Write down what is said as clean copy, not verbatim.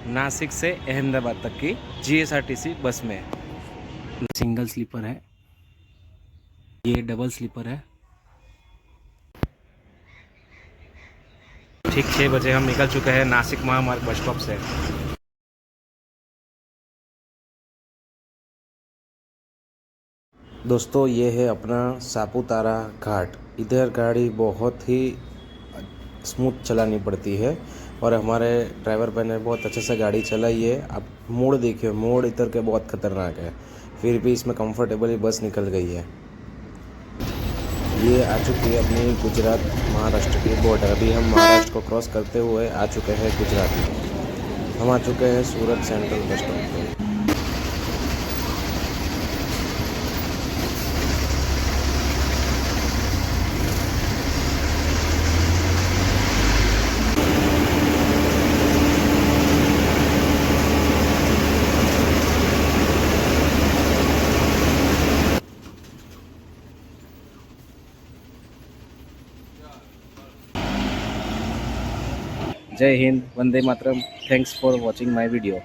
नासिक से अहमदाबाद तक की जीएसआरटीसी बस में। सिंगल स्लीपर है, ये डबल स्लीपर है। ठीक 6 बजे हम निकल चुके हैं नासिक महामार्ग बस स्टॉप से। दोस्तों ये है अपना सापुतारा घाट। इधर गाड़ी बहुत ही स्मूथ चलानी पड़ती है और हमारे ड्राइवर भाई ने बहुत अच्छे से गाड़ी चलाई है। अब मोड़ देखिए, मोड़ इधर के बहुत ख़तरनाक है, फिर भी इसमें कंफर्टेबली बस निकल गई है। ये आ चुकी है अपनी गुजरात महाराष्ट्र की बॉर्डर। अभी हम महाराष्ट्र को क्रॉस करते हुए आ चुके हैं गुजरात में। हम आ चुके हैं सूरत सेंट्रल बस स्टॉप पर। जय हिंद, वंदे मातरम। Thanks for watching my video.